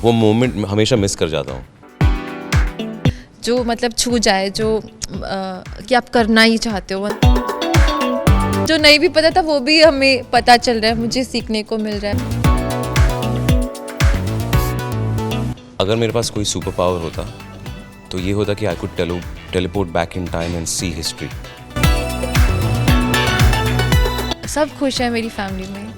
वो मोमेंट हमेशा मिस कर जाता हूँ। जो मतलब छू जाए, जो कि आप करना ही चाहते हो, जो नहीं भी पता था वो भी हमें पता चल रहा है, मुझे सीखने को मिल रहा है। अगर मेरे पास कोई सुपर पावर होता तो ये होता कि I could teleport back in time and see history. सब खुश है मेरी फैमिली में।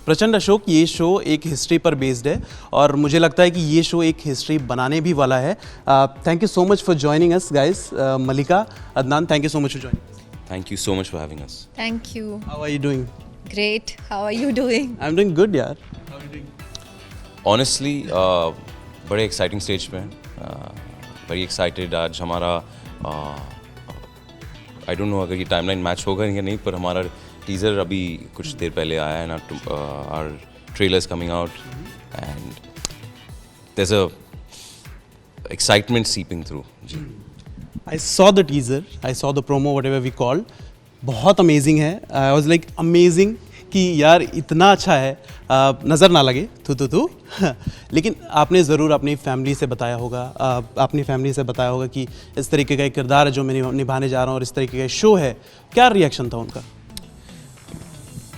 प्रचंड अशोक, ये शो एक हिस्ट्री पर बेस्ड है और मुझे लगता है कि ये शो एक हिस्ट्री बनाने भी वाला है। Thank you so much for joining us guys. Malika, Adnan, thank you so much for joining. Thank you so much for having us. Thank you. How are you doing? Great, how are you doing? I am doing good यार। Honestly बड़े exciting stage पे हैं, very excited. आज हमारा I don't know अगर ये timeline match होगा या नहीं, पर हमारा टीज़र अभी कुछ देर पहले आया है ना, our trailers coming out and there is a excitement seeping through. जी, I saw the teaser, I saw the promo, whatever we called. बहुत अमेजिंग है। I was like amazing कि यार इतना अच्छा है, नज़र ना लगे तू लेकिन आपने ज़रूर अपनी फैमिली से बताया होगा, अपनी फैमिली से बताया होगा कि इस तरीके का एक किरदार है जो मैं निभाने जा रहा हूँ और इस तरीके का शो है। क्या रिएक्शन था उनका?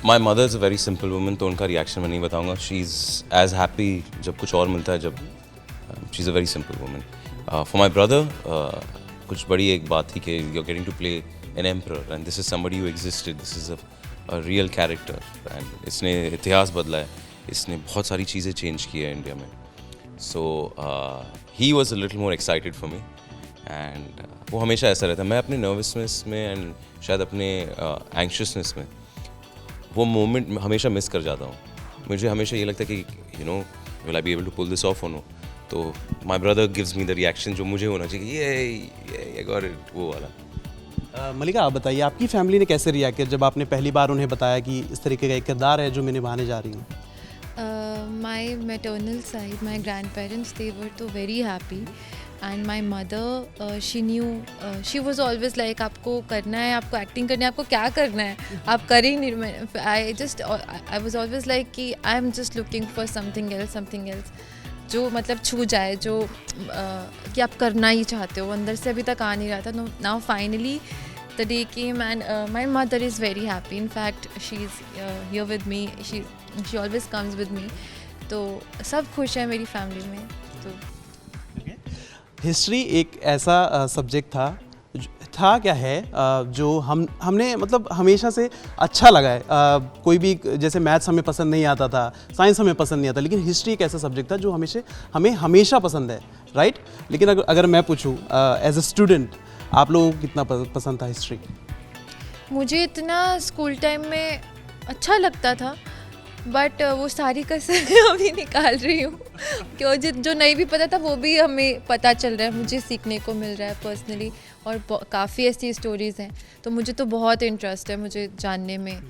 My mother is a very simple woman, तो उनका रिएक्शन मैं नहीं बताऊँगा। शी इज़ एज हैप्पी जब कुछ और मिलता है, जब she is a very simple woman. For my brother कुछ बड़ी एक बात थी कि you are getting to play an emperor and this is somebody who existed, this is a real character and इसने इतिहास बदला है, इसने बहुत सारी चीज़ें चेंज की है इंडिया में। So he was a little more excited for me and वो हमेशा ऐसा रहता है। मैं अपने नर्वसनेस में एंड शायद अपने एंक्शसनेस में वो मोमेंट हमेशा मिस कर जाता हूँ। मुझे हमेशा ये लगता है कि you know will I be able to pull this off और नो, तो my brother gives me the reaction जो मुझे होना चाहिए, ये गॉट इट, वो वाला। मलिका, आप बताइए आपकी फैमिली ने कैसे रिएक्ट किया जब आपने पहली बार उन्हें बताया कि इस तरीके का एक किरदार है जो मैं निभाने जा रही हूँ? My maternal side, my grandparents, they were तो very happy, and my mother, she knew, she was always like आपको करना है, आपको एक्टिंग करनी है, आपको क्या करना है, आप कर ही नहीं। I was always like कि I am just looking for something else, जो मतलब छू जाए, जो कि आप करना ही चाहते हो, अंदर से अभी तक आ नहीं रहा था। Now finally the day came and my mother is very happy. In fact, she's here with me. She always comes with me. तो सब खुश है मेरी फैमिली में। तो हिस्ट्री एक ऐसा सब्जेक्ट था क्या है जो हमने मतलब हमेशा से अच्छा लगा है। कोई भी, जैसे मैथ्स हमें पसंद नहीं आता था, साइंस हमें पसंद नहीं आता, लेकिन हिस्ट्री एक ऐसा सब्जेक्ट था जो हमें हमेशा पसंद है, राइट? लेकिन अगर मैं पूछूं एज अ स्टूडेंट, आप लोगों को कितना पसंद था हिस्ट्री? मुझे इतना स्कूल टाइम में अच्छा लगता था, बट वो सारी कसर अभी निकाल रही हूँ क्यों, जो नहीं भी पता था वो भी हमें पता चल रहा है, मुझे सीखने को मिल रहा है पर्सनली, और काफ़ी ऐसी स्टोरीज़ हैं। तो मुझे तो बहुत इंटरेस्ट है मुझे जानने में,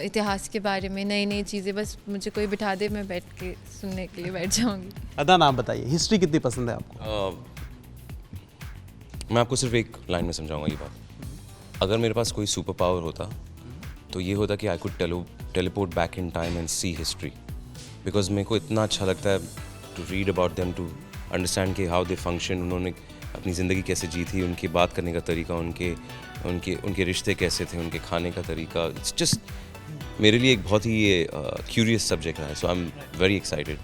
इतिहास के बारे में, नई नई चीज़ें। बस मुझे कोई बिठा दे, मैं बैठ के सुनने के लिए बैठ जाऊँगी। अदनान, आप बताइए हिस्ट्री कितनी पसंद है आपको? मैं आपको सिर्फ एक लाइन में समझाऊंगा ये बात। अगर मेरे पास कोई सुपर पावर होता तो ये होता कि I could teleport back in time and see history, because मेरे को इतना अच्छा लगता है to read about them, to understand कि हाउ दे फंक्शन, उन्होंने अपनी ज़िंदगी कैसे जी थी, उनकी बात करने का तरीका, उनके रिश्ते कैसे थे, उनके खाने का तरीका। इट्स जस्ट मेरे लिए एक बहुत ही क्यूरियस सब्जेक्ट रहा है। So I am very excited.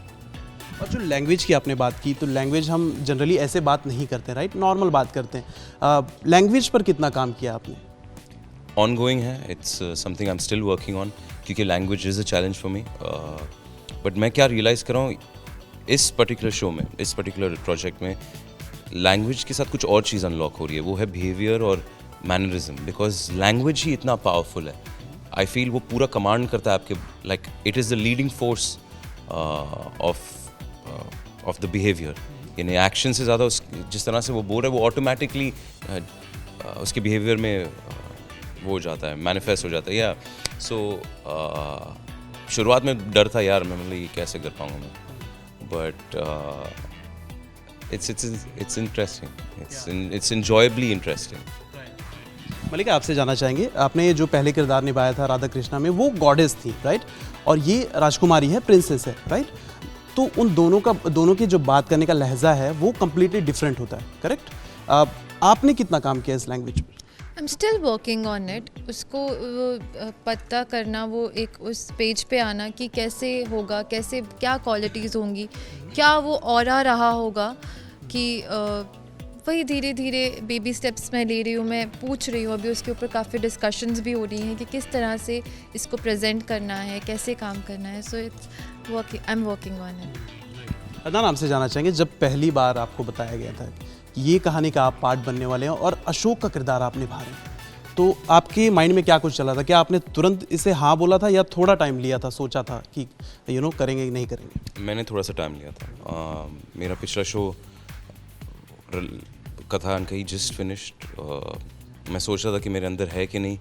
और जो लैंग्वेज की आपने बात की, तो लैंग्वेज हम जनरली ऐसे बात नहीं करते, राइट? नॉर्मल बात करते हैं। लैंग्वेज पर कितना काम किया आपने? ऑनगोइंग है, it's something I am still working on, क्योंकि language is a challenge for me. But मैं क्या रियलाइज़ कर रहा हूँ इस पर्टिकुलर शो में, इस पर्टिकुलर प्रोजेक्ट में, लैंग्वेज के साथ कुछ और चीज़ अनलॉक हो रही है, वो है बिहेवियर और मैनरिज्म, बिकॉज लैंग्वेज ही इतना पावरफुल है। आई फील वो पूरा कमांड करता है आपके, like it is the leading force of the behaviour. यानी एक्शन से ज़्यादा जिस तरह से वो बोल रहा है, वो ऑटोमेटिकली उसके बिहेवियर में वो हो जाता है, मैनिफेस्ट हो जाता है। या सो शुरुआत में डर था यार, मैं मतलब ये कैसे कर पाऊँगा मैं, but it's interesting, it's enjoyably interesting. मलिका, आपसे जानना चाहेंगे, आपने जो पहले किरदार निभाया था राधा कृष्णा में, वो गॉडेस थी, राइट? और ये राजकुमारी है, प्रिंसेस है, राइट? तो उन दोनों की जो बात करने का लहजा है वो कम्प्लीटली डिफरेंट होता है, करेक्ट? आपने कितना काम किया इस लैंग्वेज में? आई am still working on it. उसको पता करना, वो एक उस पेज पे आना कि कैसे होगा, कैसे क्या क्वालिटीज़ होंगी, क्या वो ऑरा रहा होगा कि वही धीरे धीरे बेबी स्टेप्स मैं ले रही हूँ, मैं पूछ रही हूँ। अभी उसके ऊपर काफ़ी डिस्कशंस भी हो रही हैं कि किस तरह से इसको प्रेजेंट करना है, कैसे काम करना है। So it's working, I am working on it. Adnan, आपसे जानना चाहेंगे, जब पहली बार आपको बताया गया था कि ये कहानी का आप पार्ट बनने वाले हैं और अशोक का किरदार आप निभा रहे हैं, तो आपके माइंड में क्या कुछ चला था? क्या आपने तुरंत इसे हाँ बोला था या थोड़ा टाइम लिया था, सोचा था कि करेंगे कि नहीं करेंगे? मैंने थोड़ा सा टाइम लिया था। मेरा पिछला शो कथा अनकही जस्ट फिनिश्ड। मैं सोच रहा था कि मेरे अंदर है कि नहीं,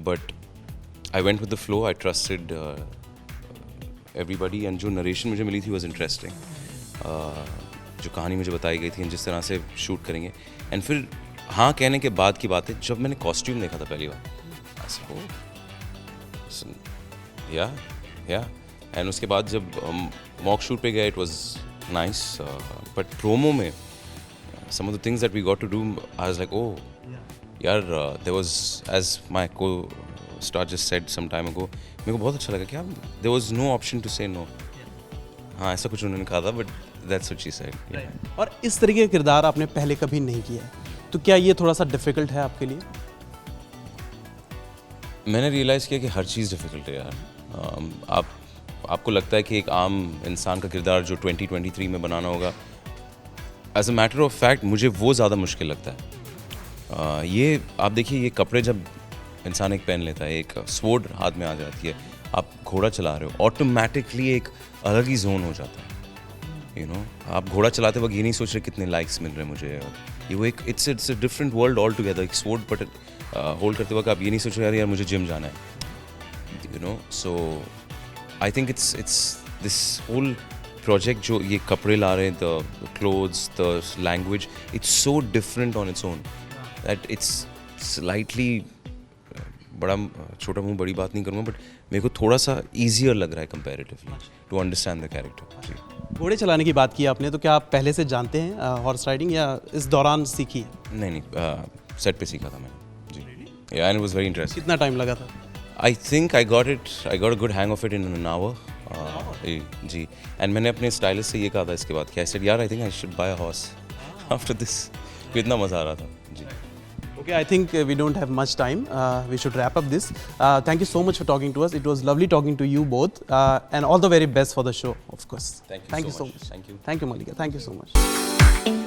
but I went with the flow, I trusted everybody, and जो नरेशन मुझे मिली थी वॉज इंटरेस्टिंग। जो कहानी मुझे बताई गई थी जिस तरह से शूट करेंगे, एंड फिर हाँ कहने के बाद की बात है, जब मैंने कॉस्ट्यूम देखा था पहली बार, या एंड उसके बाद जब मॉक शूट पे गए, it was nice, but promo में some of the things that we got to do, I was like, oh, यार, there was, as my co-star just said some time ago, मेरे को बहुत अच्छा लगा कि there was no option to say no. हाँ, ऐसा कुछ उन्होंने कहा था, but that's what she said. और इस तरीके का किरदार आपने पहले कभी नहीं किया है, तो क्या ये थोड़ा सा डिफिकल्ट है आपके लिए? मैंने रियलाइज़ किया कि हर चीज़ डिफ़िकल्ट है यार। आपको लगता है कि एक आम इंसान का किरदार जो 2023 में बनाना होगा, as a matter of fact मुझे वो ज़्यादा मुश्किल लगता है। ये आप देखिए, ये कपड़े जब इंसान एक पहन लेता है, एक स्वॉर्ड हाथ में आ जाती है, आप घोड़ा चला रहे हो, ऑटोमेटिकली एक अलग ही जोन हो जाता है। आप घोड़ा चलाते वक्त ये नहीं सोच रहे कितने लाइक्स मिल रहे हैं मुझे, ये वो एक it's a different world all together. एक स्वॉर्ड बट होल्ड करते वक्त आप ये नहीं सोच रहे यार मुझे जिम जाना है, so I think it's this whole project जो ये कपड़े ला रहे हैं, the clothes, the language, it's so different on its own that it's slightly, बड़ा छोटा मुंह बड़ी बात नहीं करूँगा, बट मेरे को थोड़ा सा ईजियर लग रहा है comparatively to understand the character. जी, घोड़े चलाने की बात की आपने, तो क्या आप पहले से जानते हैं हॉर्स राइडिंग या इस दौरान सीखी? नहीं, सेट पे सीखा था मैंने। जी, and it was very interesting. कितना टाइम लगा था? I think I got a good hang of it in an hour. जी, एंड मैंने अपने स्टाइलिस्ट से ये कहा था इसके बाद कि आई सेड यार, आई think I should buy a horse after this. इतना मज़ा आ रहा था। जी, Okay, I think we don't have much time. We should wrap up this. Thank you so much for talking to us. It was lovely talking to you both, and all the very best for the show, of course. Thank you so much. Thank you, Malika. Thank you so much.